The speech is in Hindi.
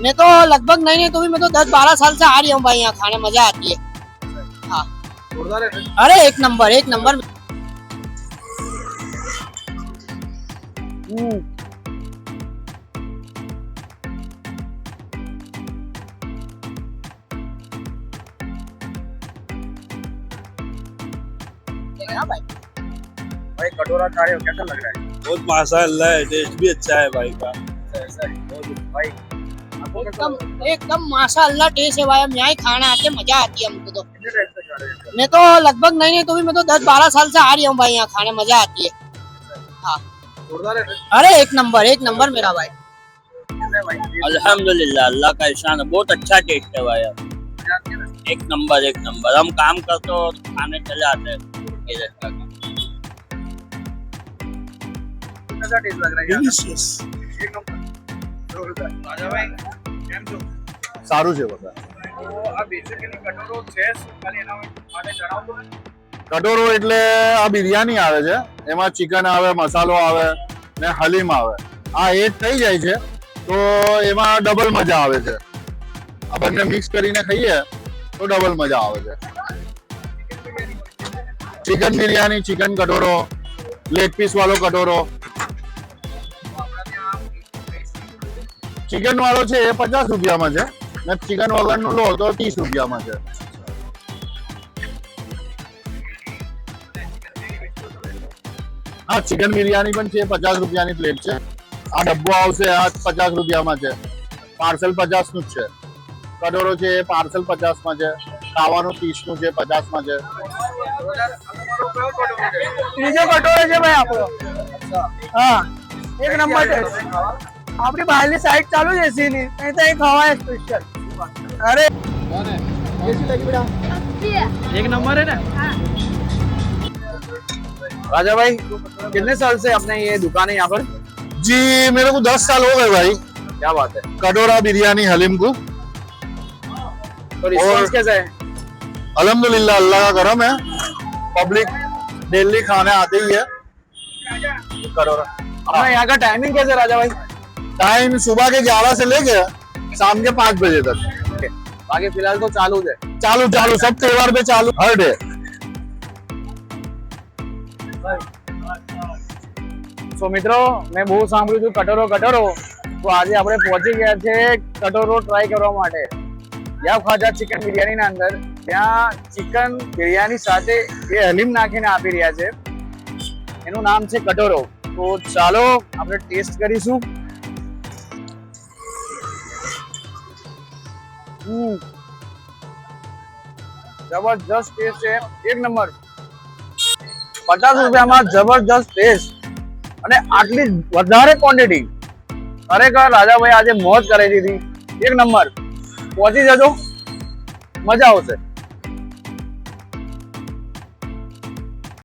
मैं तो लगभग नहीं तो भी मैं तो 10-12 साल से आ रही हूँ भाई, यहाँ खाने मजा आती है। हाँ अरे एक नंबर एक नंबर। भाई कटोरा खा रहे हो, कैसा लग रहा है? बहुत माशाअल्लाह है, टेस्ट भी अच्छा है भाई का। ऐसा है भाई, आपको कैसा लग रहा है? एकदम माशाअल्लाह टेस्ट है भाई। हम यहाँ ही खाना आते मजा आती है हमको तो। कितने टाइम से खा रहे हो? मैं तो लगभग नहीं तो भी मैं तो 10-12 साल से आ रही हूँ भाई, यहाँ खाने मजा आती है। हाँ जोरदार है अरे एक नंबर मेरा भाई। कैसा है भाई? अल्हम्दुलिल्लाह, अल्लाह का एहसान है, बहुत अच्छा टेस्ट है भाई। मजा आती है ना? एक नंबर। हम काम करते हो खाने चले आते हैं इधर का। कैसा टेस्ट लग रहा है? डिलीशियस। एक नंबर जोरदार। राजा भाई કેમ છો? સારું છે બધા। તો આ બેસિકલી કટોરો છે શું? ખાલી એના માટે જણાવજો ને। કટોરો એટલે આ બિરયાની આવે છે, એમાં ચિકન આવે, મસાલો આવે ને હલીમ આવે। આ એક થઈ જાય છે તો એમાં ડબલ મજા આવે છે। આ બંને મિક્સ કરીને ખાઈએ તો ડબલ મજા આવે છે। ચિકન બિરયાની, ચિકન કટોરો, લેગ પીસ વાળો કટોરો। ચિકન વાળો છે એ 50 રૂપિયામાં છે ને ચિકન વગરનો લો તો 30 રૂપિયામાં છે। हाँ चिकन बिरयानी पण છે 50 રૂપિયાની પ્લેટ છે। આ ડબ્બો આવશે આ 50 રૂપિયામાં છે। પાર્સલ 50 નું જ છે। કટોરો છે એ પાર્સલ 50 માં છે। ખાવાનું 30 નું છે, 50 માં છે। ત્રીજો કટોરો છે ભાઈ આપણો। હા એક નંબર ટેસ્ટ। આપણી બહારની સાઈડ ચાલુ છે સીની, અહીં તો ખવાય સ્પેશિયલ। અરે एक नंबर है ना। राजा भाई कितने साल से अपने ये दुकान है यहाँ पर? जी मेरे को 10 साल हो गए भाई। क्या बात है। कटोरा बिरयानी हलीम को तो रिस्पॉन्स कैसा है? अल्हम्दुलिल्लाह अल्लाह का करम है। पब्लिक डेली खाने आते ही है। कटोरा अपना यहाँ का टाइमिंग कैसे है राजा भाई? टाइम सुबह के 11 से लेके शाम के 5 बजे तक। बाकी फिलहाल तो चालू है। चालू सब त्योहार पे चालू हर डे। તો મિત્રો મેં બહુ સાંભળ્યું હતું કટોરો તો આજે આપણે પહોંચી ગયા છે કટોરો ટ્રાય કરવા માટે। યા ખ્વાજા ચિકન બિરયાનીના અંદર ત્યાં ચિકન બિરયાની સાથે એ હલીમ નાખીને આપી રહ્યા છે। એનું નામ છે કટોરો। તો ચાલો આપણે ટેસ્ટ કરીશું। જબરજસ્ત ટેસ્ટ છે, એક નંબર। 50 રૂપિયામાં જબરજસ્ત ટેસ્ટ અને આટલી વધારે ક્વોન્ટિટી। ખરેખર રાજાભાઈ આજે મોજ કરી દીધી, એક નંબર। પહોંચી જજો, મજા આવશે।